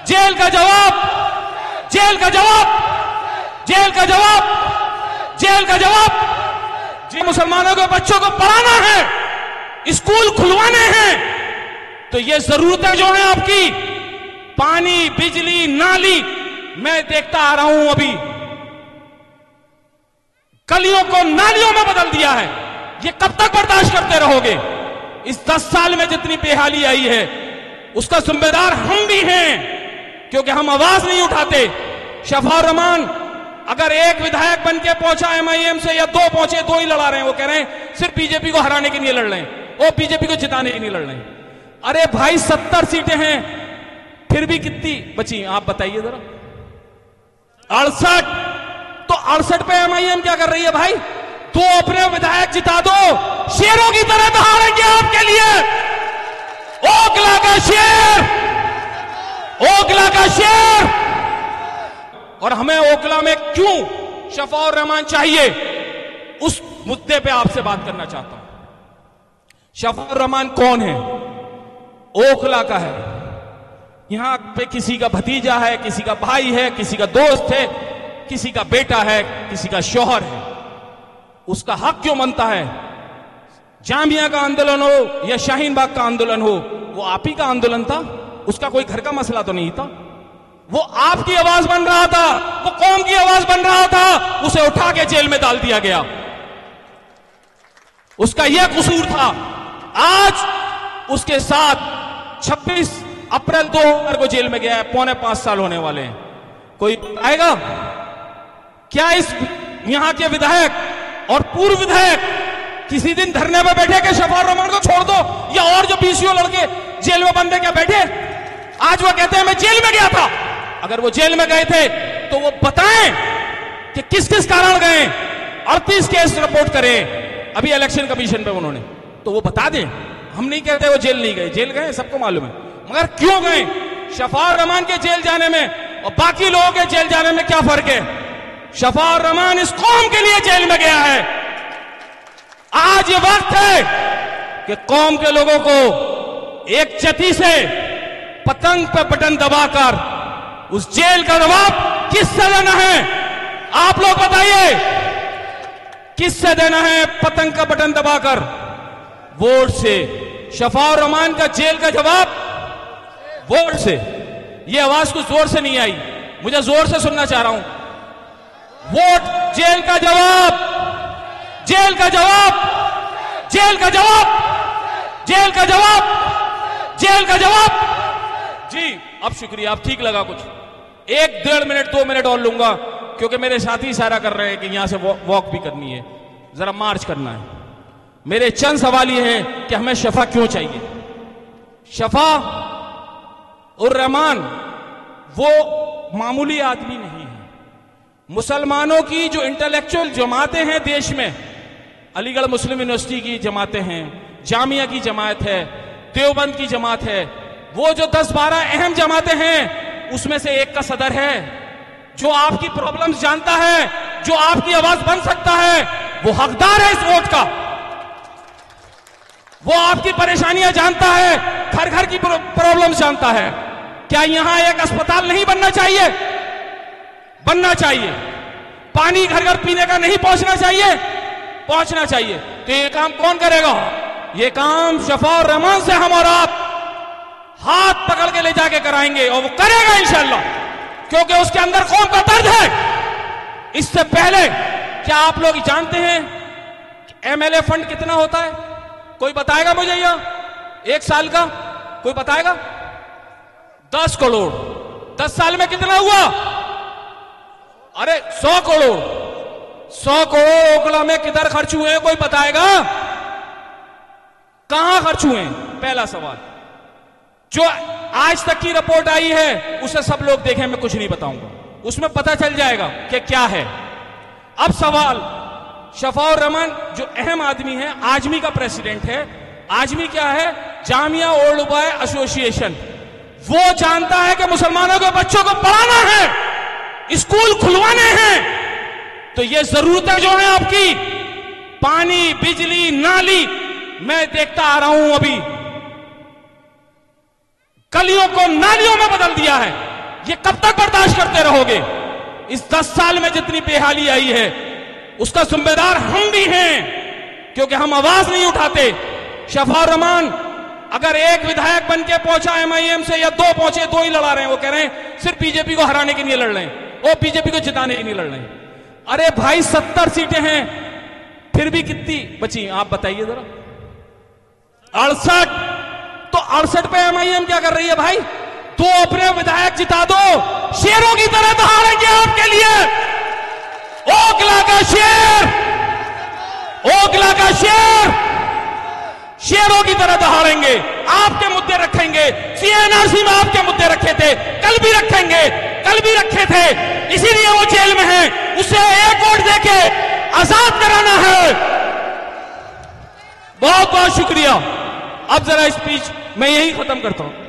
Jail का जवाब, jail का जवाब, जेल का जवाब, जेल का जवाब। जी, मुसलमानों के बच्चों को पढ़ाना है, स्कूल खुलवाने हैं, तो ये जरूरतें जो हैं आपकी, पानी, बिजली, नाली, मैं देखता आ रहा हूं अभी गलियों को नालियों में बदल दिया है। ये कब तक बर्दाश्त करते रहोगे? इस 10 साल में जितनी बेहाली आई है उसका जिम्मेदार हम भी हैं, क्योंकि हम आवाज नहीं उठाते। शफाउर रहमान अगर एक विधायक बन के पहुंचा MIM से, या 2 पहुंचे, 2 ही लड़ा रहे हैं, वो कह रहे हैं सिर्फ बीजेपी को हराने के लिए लड़ रहे हैं, वो बीजेपी को जिताने के लिए लड़ रहे हैं। अरे भाई 70 सीटें हैं, फिर भी कितनी बची आप बताइए जरा? 68। तो 68 पे MIM क्या कर रही है भाई? 2 अपने विधायक जिता दो, शेरों की तरह दहाड़ेंगे आपके लिए। ओखला का शेर, ओखला का शेर। और हमें ओखला में क्यों शफाउर रहमान चाहिए, उस मुद्दे पे आपसे बात करना चाहता हूं। शफाउर रहमान कौन है? ओखला का है। यहां पे किसी का भतीजा है, किसी का भाई है, किसी का दोस्त है, किसी का बेटा है, किसी का शौहर है। उसका हक क्यों बनता है? जामिया का आंदोलन हो या शाहीन बाग का आंदोलन हो, वो आप ही का आंदोलन था, उसका कोई घर का मसला तो नहीं था। वो आपकी आवाज बन रहा था, वो कौम की आवाज बन रहा था, उसे उठा के जेल में डाल दिया गया। उसका यह कसूर था। आज उसके साथ 26 अप्रैल 2000 को जेल में गया है, 4.25 साल होने वाले हैं। कोई आएगा क्या इस यहां के विधायक और पूर्व विधायक किसी दिन धरने पर बैठे कि शफाउर रहमान को छोड़ दो, या और जो PCO लड़के जेल में बंदे क्या बैठे? आज वो कहते हैं मैं जेल में गया था। अगर वो जेल में गए थे तो वो बताएं कि किस किस कारण गए। 38 केस रिपोर्ट करें अभी इलेक्शन कमीशन पे उन्होंने, तो वो बता दें। हम नहीं कहते वो जेल नहीं गए, जेल गए, सबको मालूम है, मगर क्यों गए? शफाउर रहमान के जेल जाने में और बाकी लोगों के जेल जाने में क्या फर्क है? शफाउर रहमान इस कौम के लिए जेल में गया है। आज ये वक्त है कि कौम के लोगों को एक चती से पतंग पे बटन दबाकर उस जेल का जवाब किससे देना है? आप लोग बताइए, किससे देना है पतंग का बटन दबाकर? वोट से। शफाउर रहमान का जेल का जवाब वोट से। ये आवाज कुछ जोर से नहीं आई, मुझे जोर से सुनना चाह रहा हूं। वोट, जेल का जवाब, जेल का जवाब, जेल का जवाब, जेल का जवाब, जेल का जवाब। जी अब शुक्रिया, अब ठीक लगा कुछ। 1, 1.5 मिनट 2 मिनट और लूंगा, क्योंकि मेरे साथी इशारा कर रहे हैं कि यहां से वॉक भी करनी है, जरा मार्च करना है। मेरे चंद सवाल ये हैं कि हमें शफा क्यों चाहिए? शफा उर रहमान वो मामूली आदमी नहीं है। मुसलमानों की जो इंटेलेक्चुअल जमातें हैं देश में, अलीगढ़ मुस्लिम यूनिवर्सिटी की जमातें हैं, जामिया की जमात है, देवबंद की जमात है, वो जो 10-12 अहम जमातें हैं, उसमें से एक का सदर है जो आपकी प्रॉब्लम्स जानता है, जो आपकी आवाज बन सकता है। वो हकदार है इस वोट का। वो आपकी परेशानियां जानता है, घर घर की प्रॉब्लम्स जानता है। क्या यहां एक अस्पताल नहीं बनना चाहिए? बनना चाहिए। पानी घर घर पीने का नहीं पहुंचना चाहिए? पहुंचना चाहिए। तो ये काम कौन करेगा? ये काम शफाउर रहमान से हम और आप हाथ पकड़ के ले जाके कराएंगे, और वो करेगा इंशाअल्लाह, क्योंकि उसके अंदर कौम का दर्द है। इससे पहले क्या आप लोग जानते हैं MLA फंड कितना होता है? कोई बताएगा मुझे? यहां 1 साल का कोई बताएगा? 10 करोड़। 10 साल में कितना हुआ? अरे 100 करोड़। 100 करोड़ ओखला में किधर खर्च हुए? कोई बताएगा? कहां खर्च हुए? पहला सवाल। जो आज तक की रिपोर्ट आई है उसे सब लोग देखें, मैं कुछ नहीं बताऊंगा, उसमें पता चल जाएगा कि क्या है। अब सवाल, शफाउर रहमान जो अहम आदमी है, आजमी का प्रेसिडेंट है। आजमी क्या है? Jamia old boy association. वो जानता है कि मुसलमानों के बच्चों को पढ़ाना है, स्कूल खुलवाने हैं, तो ये जरूरतें जो हैं आपकी, पानी, बिजली, नाली, मैं देखता आ रहा हूं अभी कलियों को नालियों में बदल दिया है। ये कब तक बर्दाश्त करते रहोगे? इस 10 साल में जितनी बेहाली आई है उसका जिम्मेदार हम भी हैं, क्योंकि हम आवाज नहीं उठाते। शफाउर रहमान अगर एक विधायक बन के पहुंचा एमआईएम से, या 2 पहुंचे, 2 ही लड़ा रहे हैं, वो कह रहे हैं सिर्फ बीजेपी को हराने के लिए लड़ रहे हैं, वो बीजेपी को जिताने के लिए लड़ रहे हैं। अरे भाई 70 सीटें हैं, फिर भी कितनी बची आप बताइए जरा? 68। तो 68 पे एमआईएम क्या कर रही है भाई? तो अपने विधायक जिता दो, शेरों की तरह दहाड़ेंगे आपके लिए। ओखला का शेर, ओखला का शेर, शेरों की तरह दहाड़ेंगे, आपके मुद्दे रखेंगे। सीएनआरसी में आपके मुद्दे रखे थे, कल भी रखेंगे, कल भी रखे थे, इसीलिए वो जेल में है। उसे एक वोट देके आजाद कराना है। बहुत बहुत शुक्रिया। अब जरा स्पीच मैं यही खत्म करता हूं।